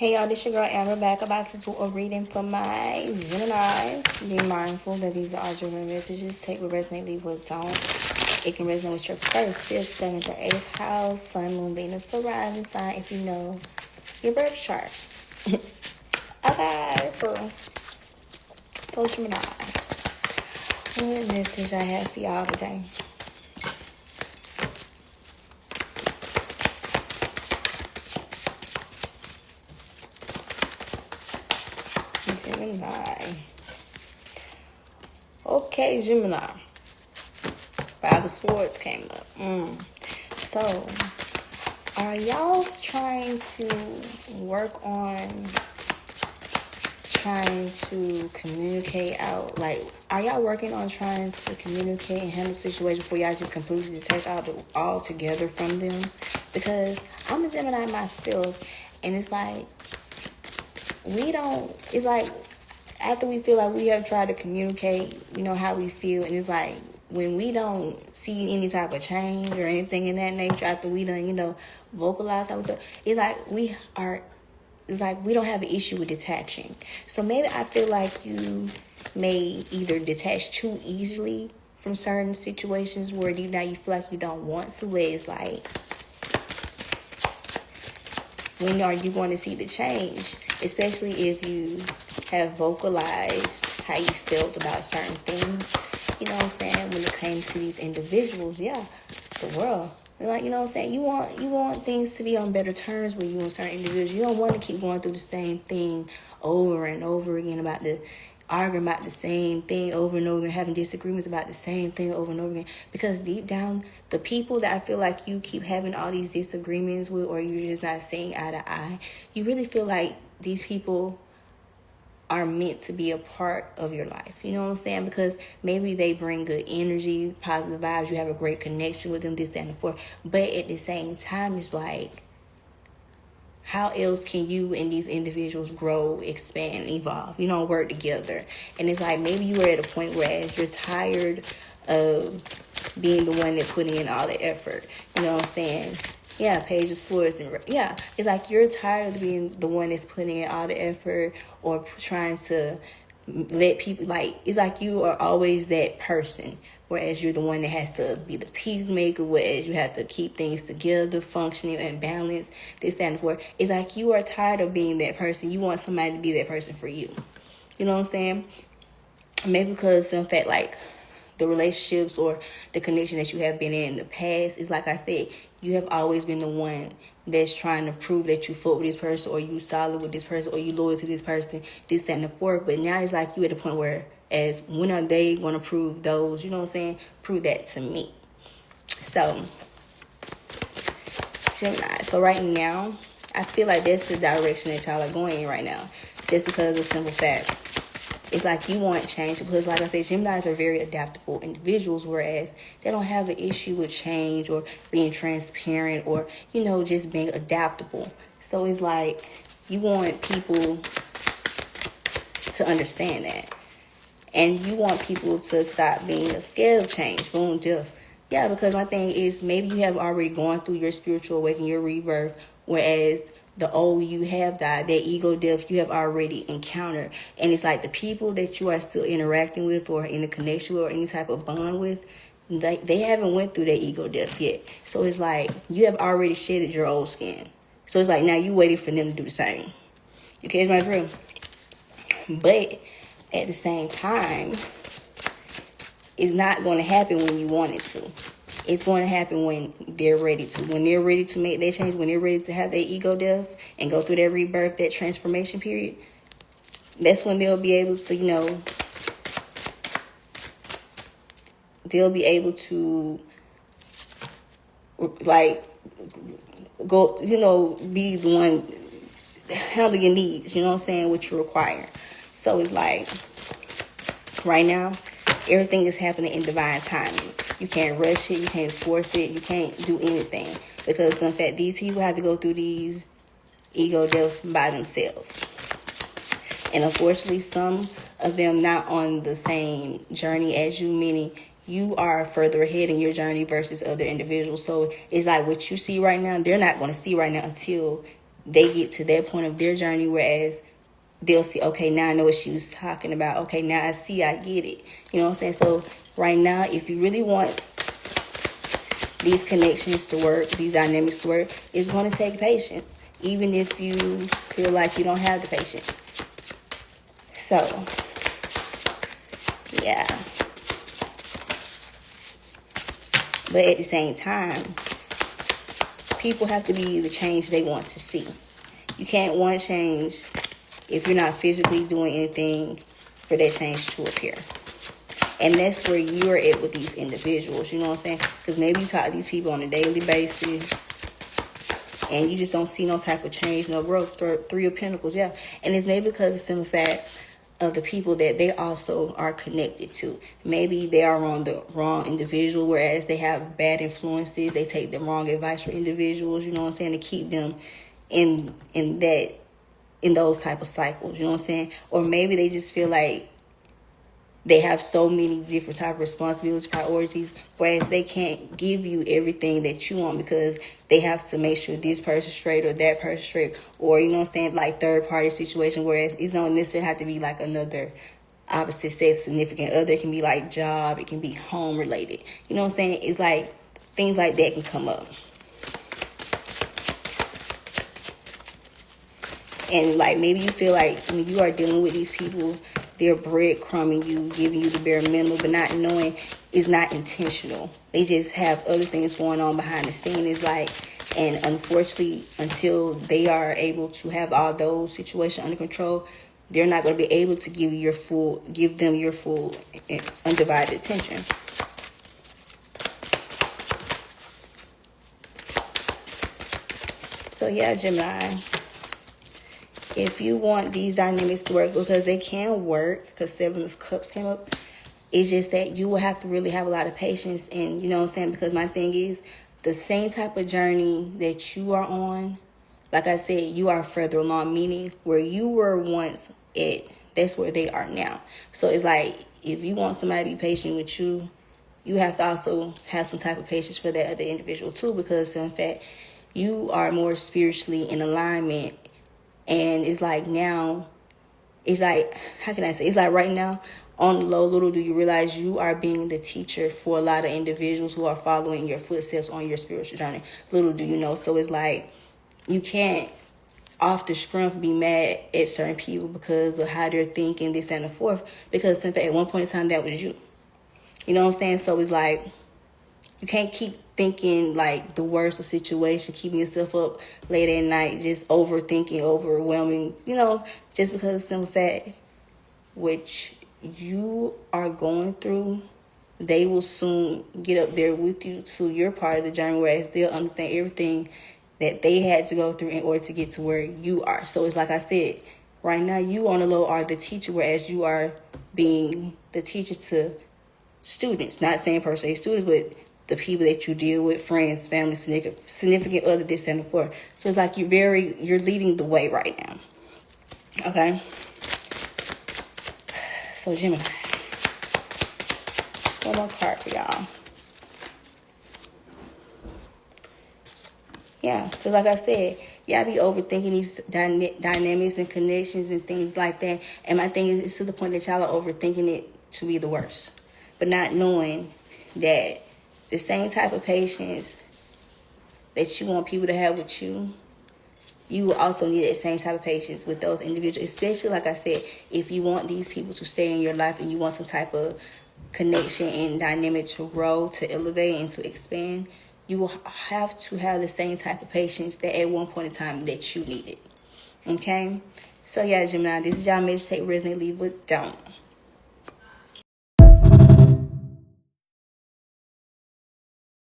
Hey y'all, this your girl Amber back about to do a reading for my Gemini. Be mindful that these are general messages. Take what resonate, leave what don't. It can resonate with your first, fifth, seventh, or eighth house, sun, moon, Venus, the rising sign if you know your birth chart. Okay, cool. So Gemini, what message I have for y'all today? Gemini. Okay, Gemini. Five of Swords came up. So, are y'all trying to work on trying to communicate out? Like, are y'all working on trying to communicate and handle situations before y'all just completely detach all together from them? Because I'm a Gemini myself, and it's like, it's like, after we feel like we have tried to communicate, how we feel, and it's like, when we don't see any type of change or anything in that nature, after we done, vocalize how we feel, it's like we don't have an issue with detaching. So maybe I feel like you may either detach too easily from certain situations where deep down you feel like you don't want to, where it's like, when are you going to see the change? Especially if you have vocalized how you felt about certain things. You know what I'm saying? When it came to these individuals, the world. Like, you know what I'm saying? You want things to be on better terms with you and certain individuals. You don't want to keep going through the same thing over and over again, arguing about the same thing over and over, and having disagreements about the same thing over and over again. Because deep down, the people that I feel like you keep having all these disagreements with, or you're just not seeing eye to eye, you really feel like these people are meant to be a part of your life. You know what I'm saying? Because maybe they bring good energy, positive vibes. You have a great connection with them, this, that, and the fourth. But at the same time, it's like, how else can you and these individuals grow, expand, evolve? Work together. And it's like, maybe you are at a point where you're tired of being the one that put in all the effort. You know what I'm saying? Yeah, Page of Swords. It's like you're tired of being the one that's putting in all the effort or trying to let people, it's like you are always that person, whereas you're the one that has to be the peacemaker, whereas you have to keep things together, functioning and balanced, this, that, and the fourth. It's like you are tired of being that person. You want somebody to be that person for you. You know what I'm saying? Maybe because, in fact, the relationships or the connection that you have been in the past is, like I said, you have always been the one that's trying to prove that you fought with this person, or you solid with this person, or you loyal to this person, this, that, and the fourth. But now it's like you at the point where, when are they going to prove those, prove that to me. So, Gemini. So right now, I feel like that's the direction that y'all are going in right now. Just because of simple fact. It's like you want change because, like I said, Geminis are very adaptable individuals, whereas they don't have an issue with change or being transparent or, just being adaptable. So it's like you want people to understand that. And you want people to stop being scared of change. Boom, death. Yeah, because my thing is, maybe you have already gone through your spiritual awakening, your rebirth, whereas the old you have died, that ego death you have already encountered. And it's like the people that you are still interacting with or in a connection with or any type of bond with, they haven't went through that ego death yet. So it's like you have already shedded your old skin. So it's like now you waiting for them to do the same. Okay, it's my dream. But at the same time, it's not going to happen when you want it to. It's going to happen when they're ready to. When they're ready to make that change, when they're ready to have that ego death and go through that rebirth, that transformation period, that's when they'll be able to, they'll be able to, go, be the one, handle your needs, you know what I'm saying, what you require. So it's like, right now, everything is happening in divine timing. You can't rush it. You can't force it. You can't do anything. Because, in fact, these people have to go through these ego deaths by themselves. And unfortunately, some of them not on the same journey as you, meaning you are further ahead in your journey versus other individuals. So it's like what you see right now, they're not going to see right now until they get to that point of their journey, whereas they'll see, okay, now I know what she was talking about. Okay, now I see, I get it. You know what I'm saying? So right now, if you really want these connections to work, these dynamics to work, it's going to take patience, even if you feel like you don't have the patience. So, yeah. But at the same time, people have to be the change they want to see. You can't want change if you're not physically doing anything for that change to appear. And that's where you're at with these individuals, you know what I'm saying? Because maybe you talk to these people on a daily basis and you just don't see no type of change, no growth. Three of Pentacles, yeah. And it's maybe because it's the fact of the people that they also are connected to. Maybe they are on the wrong individual, whereas they have bad influences. They take the wrong advice for individuals, you know what I'm saying, to keep them in those type of cycles, you know what I'm saying? Or maybe they just feel like they have so many different type of responsibilities, priorities, whereas they can't give you everything that you want because they have to make sure this person's straight or that person's straight, or, you know what I'm saying, like third party situation, whereas it don't necessarily have to be like another opposite sex significant other. It can be like job, it can be home related. You know what I'm saying? It's like things like that can come up. And like maybe you feel like when you are dealing with these people, they're breadcrumbing you, giving you the bare minimum, but not knowing it's not intentional. They just have other things going on behind the scenes. And unfortunately, until they are able to have all those situations under control, they're not going to be able to give them your full undivided attention. So yeah, Gemini, if you want these dynamics to work, because they can work, because Seven of Cups came up, it's just that you will have to really have a lot of patience. And you know what I'm saying, because my thing is the same type of journey that you are on, like I said, you are further along, meaning where you were once at, that's where they are now. So it's like, if you want somebody to be patient with you, you have to also have some type of patience for that other individual too, because in fact, you are more spiritually in alignment. And it's like now, it's like, how can I say? It's like right now, on the low, little do you realize you are being the teacher for a lot of individuals who are following your footsteps on your spiritual journey. Little do you know. So it's like, you can't off the strength be mad at certain people because of how they're thinking, this and the fourth. Because in fact, at one point in time, that was you. You know what I'm saying? So it's like, you can't keep thinking like the worst of situation, keeping yourself up late at night, just overthinking, overwhelming, you know, just because of some fact which you are going through, they will soon get up there with you to your part of the journey, whereas they'll understand everything that they had to go through in order to get to where you are. So it's like I said, right now you on the low are the teacher, whereas you are being the teacher to students, not saying per se students, but the people that you deal with, friends, family, significant other, this and the fourth. So it's like you're leading the way right now. Okay. So Gemini, one more card for y'all. Yeah, because like I said, y'all be overthinking these dynamics and connections and things like that. And my thing is, it's to the point that y'all are overthinking it to be the worst, but not knowing that the same type of patience that you want people to have with you, you will also need that same type of patience with those individuals. Especially, like I said, if you want these people to stay in your life and you want some type of connection and dynamic to grow, to elevate, and to expand, you will have to have the same type of patience that at one point in time that you needed. Okay? So yeah, Gemini, this is y'all meditate, resonate, leave with don't.